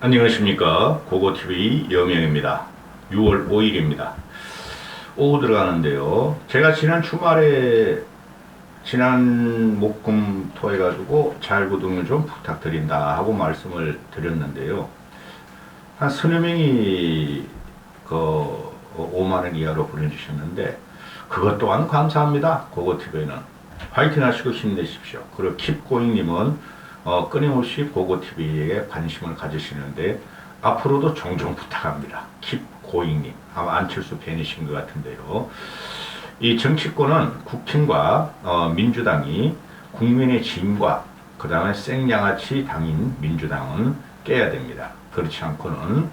안녕하십니까. 고고TV 여명입니다. 6월 5일입니다. 오후 들어가는데요. 제가 지난 주말에 지난 목금토 해가지고 잘구등을 좀 부탁드린다 하고 말씀을 드렸는데요. 한 서너 명이 그 5만원 이하로 보내주셨는데 그것 또한 감사합니다. 고고TV는 화이팅 하시고 힘내십시오. 그리고 킵고잉님은 끊임없이 고고TV에 관심을 가지시는데 앞으로도 종종 부탁합니다. 킵고잉님, 아마 안철수 팬이신 것 같은데요. 이 정치권은 국힘과 민주당이 국민의 짐과 그 다음에 생양아치 당인 민주당은 깨야 됩니다. 그렇지 않고는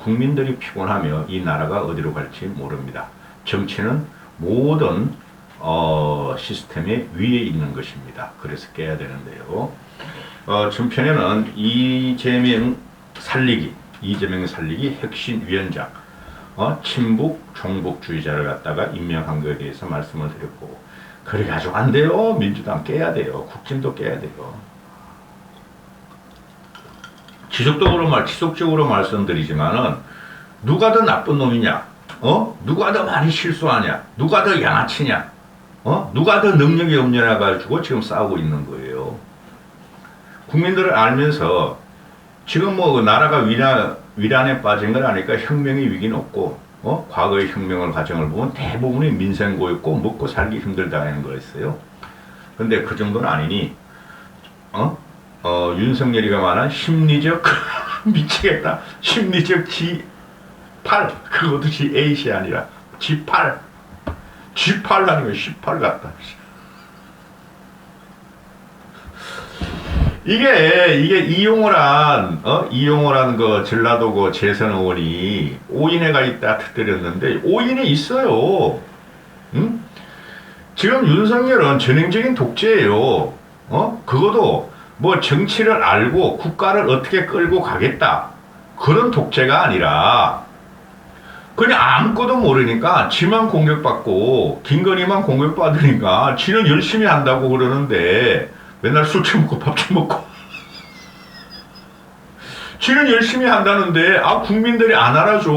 국민들이 피곤하며 이 나라가 어디로 갈지 모릅니다. 정치는 모든 시스템의 위에 있는 것입니다. 그래서 깨야 되는데요. 전편에는 이재명 살리기 혁신위원장, 친북 종북주의자를 갖다가 임명한 것에 대해서 말씀을 드렸고, 그래가지고 안 돼요. 민주당 깨야 돼요. 국진도 깨야 돼요. 지속적으로 말씀드리지만은 누가 더 나쁜 놈이냐, 누가 더 많이 실수하냐, 누가 더 양아치냐, 누가 더 능력이 없냐 가지고 지금 싸우고 있는 거예요. 국민들을 알면서 지금 뭐 나라가 위란에 빠진 건 아니까 혁명의 위기는 없고, 과거의 혁명을 과정을 보면 대부분이 민생고였고 먹고 살기 힘들다는 거였어요. 근데 그 정도는 아니니, 윤석열이가 말한 심리적 미치겠다. 심리적 G8, 그것도 G8이 아니라 G8 아니면 18 같다. 이게 이용을 한 그 전라도 그 재선 의원이 오인회가 있다 터뜨렸는데 오인회 있어요. 응? 지금 윤석열은 전형적인 독재예요. 그것도 뭐 정치를 알고 국가를 어떻게 끌고 가겠다 그런 독재가 아니라 그냥 아무것도 모르니까 지만 공격받고 김건희만 공격받으니까 지는 열심히 한다고 그러는데 맨날 술 처먹고 밥 처먹고 지는 열심히 한다는데 국민들이 안 알아줘.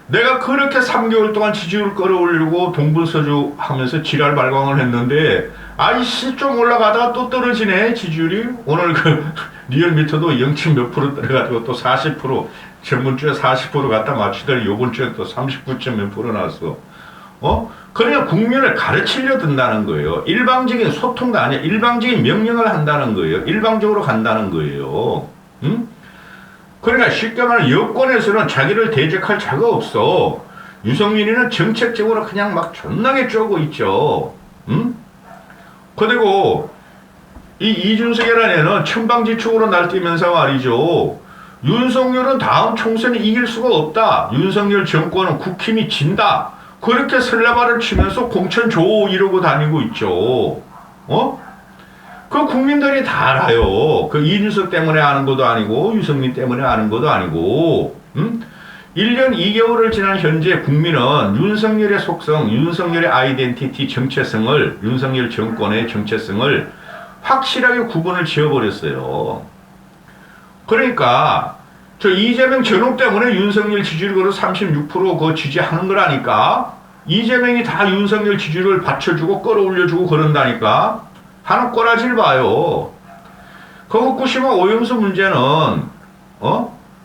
내가 그렇게 3개월 동안 지지율 끌어올리고 동분서주 하면서 지랄 발광을 했는데 아이씨 좀 올라가다가 또 떨어지네 지지율이. 오늘 그 리얼미터도 0몇 프로 떨어가지고 또 40% 전번주에 40% 갖다 맞추더니 요번주에 또 39점 몇 프로 나왔어. 그러니까 국민을 가르치려 든다는 거예요. 일방적인 소통도 아니야. 일방적인 명령을 한다는 거예요. 일방적으로 간다는 거예요. 응? 그러니까 쉽게 말하면 여권에서는 자기를 대적할 자가 없어. 유승민이는 정책적으로 그냥 막 존나게 쪼고 있죠. 응? 그리고 이 이준석이라는 애는 천방지축으로 날뛰면서 말이죠. 윤석열은 다음 총선에 이길 수가 없다. 윤석열 정권은 국힘이 진다. 그렇게 설레발을 치면서 공천 줘 이러고 다니고 있죠. 그 국민들이 다 알아요. 그 이준석 때문에 아는 것도 아니고 유승민 때문에 아는 것도 아니고. 1년 2개월을 지난 현재 국민은 윤석열의 속성, 윤석열의 아이덴티티 정체성을, 윤석열 정권의 정체성을 확실하게 구분을 지어버렸어요. 그러니까 저 이재명 전혹 때문에 윤석열 지지율 그래도 36% 그 지지하는 거라니까. 이재명이 다 윤석열 지지율을 받쳐주고 끌어올려주고 그런다니까. 하는 꼬라지를 봐요. 그 후쿠시마 오염수 문제는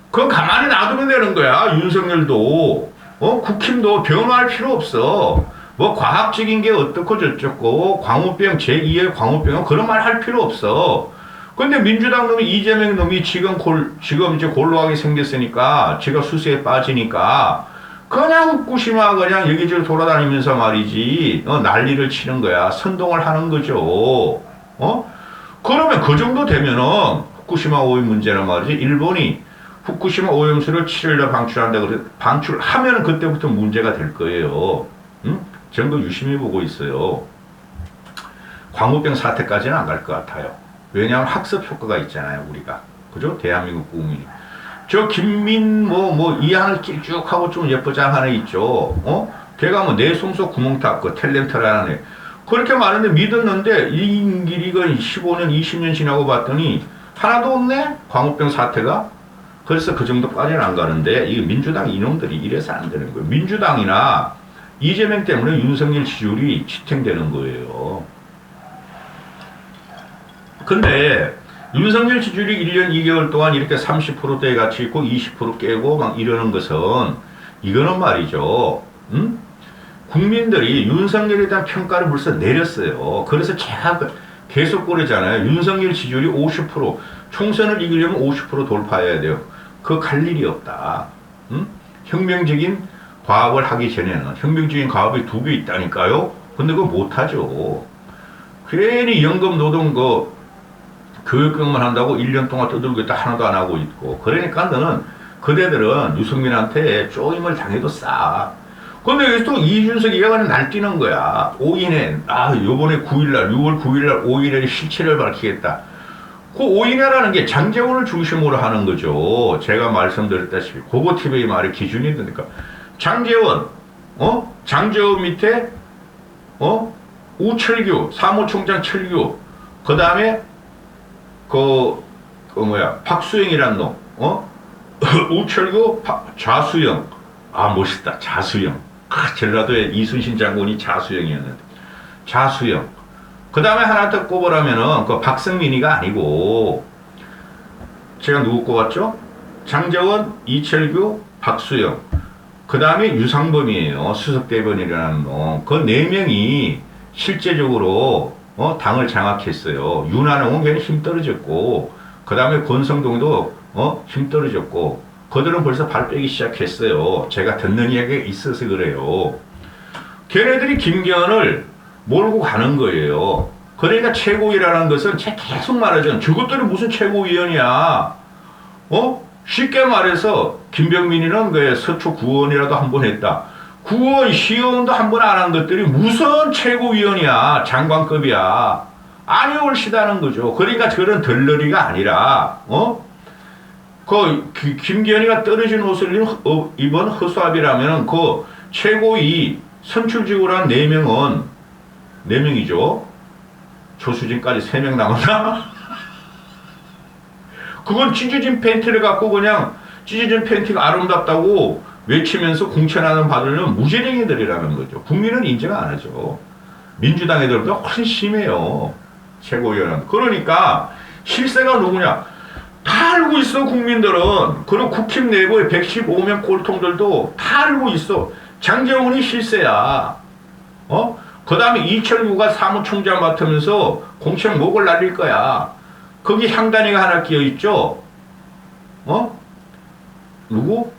그건 가만히 놔두면 되는 거야. 윤석열도 국힘도 변호할 필요 없어. 뭐 과학적인 게 어떻고 저쩌고 광우병 제2의 광우병은 그런 말 할 필요 없어. 근데 민주당 놈이 이재명 놈이 지금 이제 골로하게 생겼으니까 지가 수세에 빠지니까 그냥 후쿠시마 그냥 여기저기 돌아다니면서 말이지 난리를 치는 거야. 선동을 하는 거죠. 그러면 그 정도 되면은 후쿠시마 오염 문제는 말이지 일본이 후쿠시마 오염수를 7일날 방출한다 그래 방출하면은 그때부터 문제가 될 거예요. 전부 유심히 보고 있어요. 광우병 사태까지는 안 갈 것 같아요. 왜냐하면 학습 효과가 있잖아요, 우리가. 그죠? 대한민국 국민이. 저 김민, 이 안을 쭉 하고 좀 예쁘장 하나 있죠? 걔가 뭐 내송소 구멍탁, 그 탤런트라는 애. 그렇게 많은데 믿었는데, 이 길이가 15년, 20년 지나고 봤더니, 하나도 없네? 광우병 사태가? 그래서 그 정도까지는 안 가는데 이 민주당 이놈들이 이래서 안 되는 거예요. 민주당이나 이재명 때문에 윤석열 지지율이 지탱되는 거예요. 근데 윤석열 지지율이 1년 2개월 동안 이렇게 30%대에 같이 있고 20% 깨고 막 이러는 것은 이거는 말이죠. 국민들이 윤석열에 대한 평가를 벌써 내렸어요. 그래서 제가 계속 그러잖아요. 윤석열 지지율이 50%, 총선을 이기려면 50% 돌파해야 돼요. 그거 갈 일이 없다. 혁명적인 과업을 하기 전에는 혁명적인 과업이 2개 있다니까요. 근데 그거 못하죠. 괜히 연금 노동 교육경만 한다고 1년 동안 떠들고 있다 하나도 안 하고 있고. 그러니까 너는 그대들은 유승민한테 쪼임을 당해도 싸. 근데 여기서 또 이준석이가 그냥 날뛰는 거야. 5인에, 요번에 9일날, 6월 9일날 5인의 실체를 밝히겠다. 그 5인회라는 게 장제원을 중심으로 하는 거죠. 제가 말씀드렸다시피 고고TV의 말이 기준이 되니까 장제원, 장제원 밑에 우철규, 사무총장 철규, 그 다음에 박수영이란 놈, 우철규, 좌수영, 멋있다, 좌수영. 전라도의 이순신 장군이 좌수영이었는데, 좌수영. 그 다음에 하나 더 꼽으라면은, 박승민이가 아니고, 제가 누구 꼽았죠? 장제원, 이철규, 박수영. 그 다음에 유상범이에요. 수석대변이라는 놈. 그 4명이 실제적으로, 당을 장악했어요. 윤한홍은 괜히 힘 떨어졌고, 그 다음에 권성동도, 힘 떨어졌고, 그들은 벌써 발 빼기 시작했어요. 제가 듣는 이야기가 있어서 그래요. 걔네들이 김기현을 몰고 가는 거예요. 그러니까 최고위라는 것은 제가 계속 말하잖아요. 저것들이 무슨 최고위원이야. 쉽게 말해서 김병민이는 그 서초 구원이라도 한 번 했다. 구원, 시의원도 한 번 안 한 것들이 무슨 최고위원이야. 장관급이야. 아니 옳시다는 거죠. 그러니까 저런 덜러리가 아니라 김기현이가 떨어진 옷을 입은 허수아비라면 그 최고위 선출직으로 한 4명이죠. 조수진까지 3명 남았나? 그건 찢어진 팬티를 갖고 그냥 찢어진 팬티가 아름답다고 외치면서 공천하는 받으려면 무재능이들이라는 거죠. 국민은 인정 안 하죠. 민주당 애들보다 훨씬 심해요. 최고위원은. 그러니까 실세가 누구냐? 다 알고 있어, 국민들은. 그리고 국힘 내부의 115명 꼴통들도 다 알고 있어. 장제원이 실세야. 그 다음에 이철구가 사무총장 맡으면서 공천 목을 날릴 거야. 거기 향단이가 하나 끼어있죠? 누구?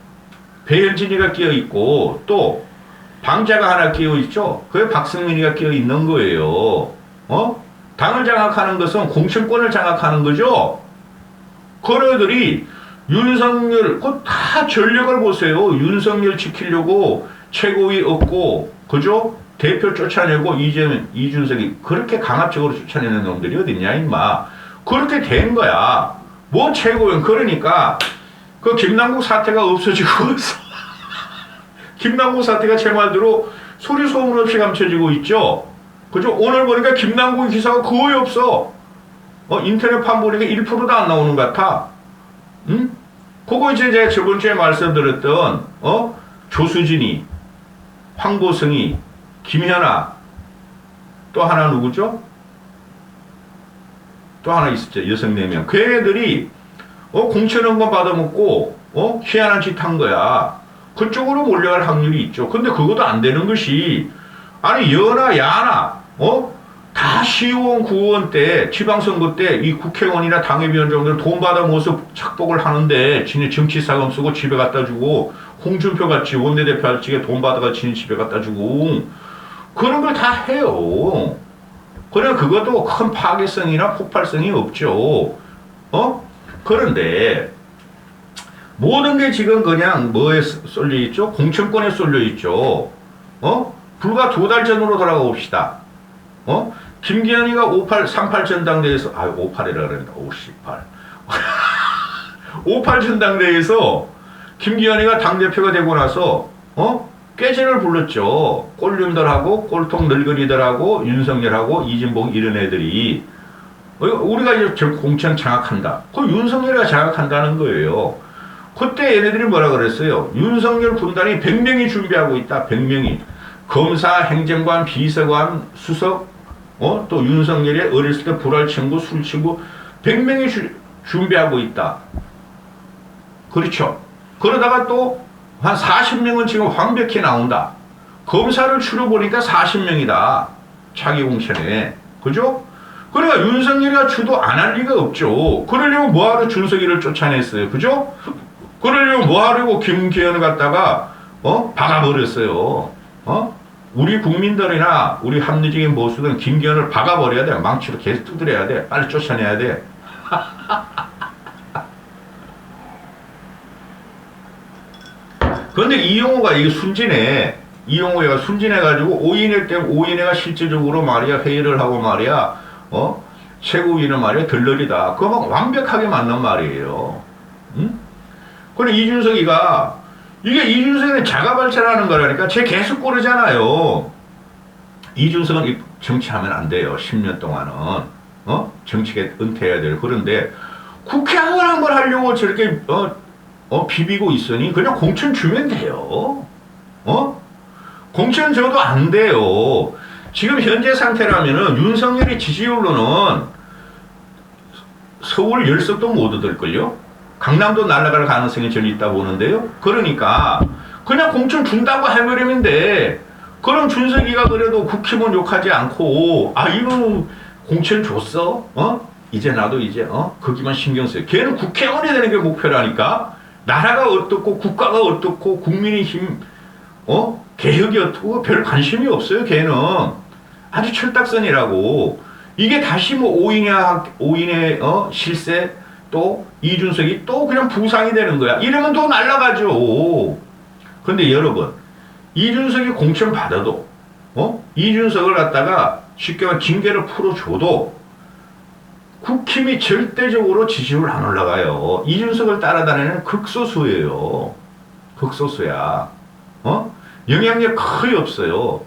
배현진이가 끼어있고, 또, 방자가 하나 끼어있죠? 그게 박승민이가 끼어있는 거예요. 당을 장악하는 것은 공천권을 장악하는 거죠? 그러들이 윤석열, 다 전력을 보세요. 윤석열 지키려고 최고위 얻고, 그죠? 대표 쫓아내고, 이준석이 그렇게 강압적으로 쫓아내는 놈들이 어딨냐, 임마. 그렇게 된 거야. 뭐 최고위원. 그러니까, 그 김남국 사태가 없어지고 있어. 김남국 사태가 제 말대로 소리 소문 없이 감춰지고 있죠? 그죠? 오늘 보니까 김남국 기사가 거의 없어. 인터넷 판 보니까 1%도 안 나오는 것 같아. 그거 이제 제가 저번 주에 말씀드렸던, 조수진이, 황보성이, 김현아, 또 하나 누구죠? 또 하나 있었죠. 여성 4명. 그 애들이, 공천원금 받아먹고, 희한한 짓 한 거야. 그쪽으로 몰려갈 확률이 있죠. 근데 그것도 안 되는 것이, 아니, 여나, 야나, 다 시의원, 구의원 때, 지방선거 때 이 국회의원이나 당협위원장들 돈 받아먹어서 착복을 하는데, 지네 정치사금 쓰고 집에 갖다 주고, 홍준표 같이 원내대표 할지게 돈 받아가 지네 집에 갖다 주고, 그런 걸 다 해요. 그래, 그것도 큰 파괴성이나 폭발성이 없죠. 그런데, 모든 게 지금 그냥 뭐에 쏠려 있죠? 공천권에 쏠려 있죠. 불과 2달 전으로 돌아가 봅시다. 김기현이가 38 전당대회에서, 58이라 그랬다. 58. 58 전당대회에서 김기현이가 당대표가 되고 나서, 깨지를 불렀죠. 꼴륜들하고, 꼴통 늙은이들하고, 윤석열하고, 이진복 이런 애들이, 우리가 이제 공천 장악한다. 그 윤석열이가 장악한다는 거예요. 그때 얘네들이 뭐라 그랬어요? 윤석열 군단이 100명이 준비하고 있다. 100명이. 검사, 행정관, 비서관, 수석, 또 윤석열이 어렸을 때 불알 친구, 술 친구 100명이 준비하고 있다. 그렇죠. 그러다가 또 한 40명은 지금 황벽히 나온다. 검사를 추려보니까 40명이다. 자기 공천에. 그죠? 그러니까 윤석열이가 주도 안 할 리가 없죠. 그러려면 뭐하러 준석이를 쫓아냈어요. 그죠? 그러려면 뭐하려고 김기현을 갖다가 박아버렸어요. 우리 국민들이나 우리 합리적인 보수들은 김기현을 박아버려야 돼. 망치로 계속 두드려야 돼. 빨리 쫓아내야 돼. 그런데 이용호가 이게 순진해. 이용호가 순진해가지고 오인혜 때문에 오인혜가 실질적으로 말이야 회의를 하고 말이야 최고위는 말이야 들러리다. 그거 막 완벽하게 맞는 말이에요. 응? 그래 이준석이가 이게 이준석은 자가발전하는 거라니까. 쟤 계속 고르잖아요. 이준석은 정치하면 안 돼요. 10년 동안은 정치계 은퇴해야 돼요. 그런데 국회의원 한 번 하려고 저렇게 비비고 있으니 그냥 공천 주면 돼요. 공천 줘도 안 돼요. 지금 현재 상태라면은 윤석열의 지지율로는 서울 10석도 못 얻을걸요? 강남도 날아갈 가능성이 전 있다 보는데요. 그러니까 그냥 공천 준다고 해버리면 돼. 그럼 준석이가 그래도 국힘은 욕하지 않고 이거 공천 줬어? 이제 나도 이제 거기만 신경 써요. 걔는 국회의원이 되는 게 목표라니까. 나라가 어떻고 국가가 어떻고 국민의힘 개혁이 어떻고 별 관심이 없어요. 걔는 아주 철딱선이라고. 이게 다시 뭐 오인의 실세 또 이준석이 또 그냥 부상이 되는 거야. 이러면 또 날아가죠. 그런데 여러분 이준석이 공천 받아도 이준석을 갖다가 쉽게 말해 징계를 풀어줘도 국힘이 절대적으로 지지율 안 올라가요. 이준석을 따라다니는 극소수예요. 극소수야. 영향력 거의 없어요.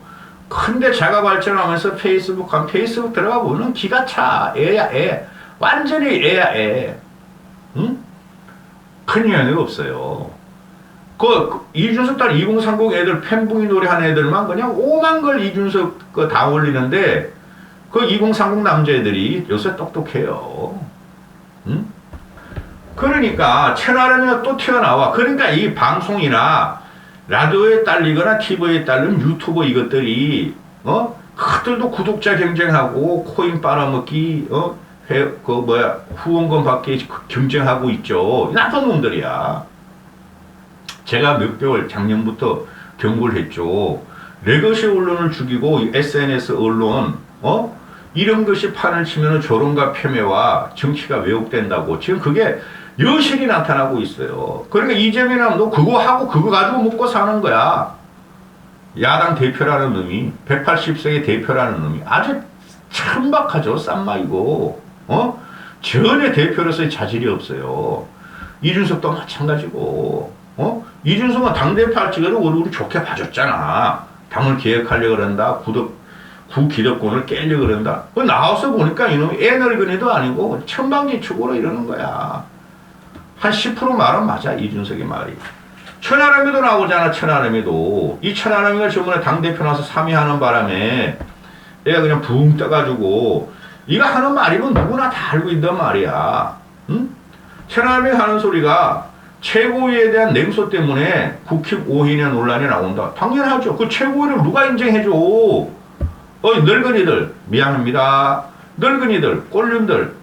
근데 자가 발전하면서 페이스북 들어가 보면 기가 차. 애야 애. 완전히 애야 애. 응? 큰 영향이 없어요. 이준석 딸 2030 애들 팬붕이 노래하는 애들만 그냥 오만 걸 이준석 다 올리는데 2030 남자애들이 요새 똑똑해요. 응? 그러니까 채널에 또 튀어나와. 그러니까 이 방송이나 라디오에 딸리거나 TV에 딸린 유튜버 이것들이 그들도 구독자 경쟁하고 코인 빨아먹기 후원금 받기 경쟁하고 있죠. 나쁜 놈들이야. 제가 몇 개월 작년부터 경고를 했죠. 레거시 언론을 죽이고 SNS 언론 이런 것이 판을 치면 조롱과 폄훼와 정치가 왜곡된다고. 지금 그게 여실히 나타나고 있어요. 그러니까 이재명은 너 그거 하고 그거 가지고 먹고 사는 거야. 야당 대표라는 놈이 180석의 대표라는 놈이 아주 천박하죠. 쌈마이고 전혀 대표로서의 자질이 없어요. 이준석도 마찬가지고 이준석은 당대표 할 적에도 우리 좋게 봐줬잖아. 당을 개혁하려고 그런다. 구기득권을 깨려고 그런다. 나와서 보니까 이놈이 애 늙은이도 아니고 천방지축으로 이러는 거야. 한 10% 말은 맞아. 이준석의 말이. 천하람이도 나오잖아. 천하람이도. 이 천하람이가 저번에 당대표 나와서 3위 하는 바람에 애가 그냥 붕 떠가지고 이거 하는 말이면 누구나 다 알고 있단 말이야. 응? 천하람이 하는 소리가 최고위에 대한 냉소 때문에 국힘 오인의 논란이 나온다. 당연하죠. 그 최고위를 누가 인정해줘. 늙은이들 미안합니다. 늙은이들 꼴륜들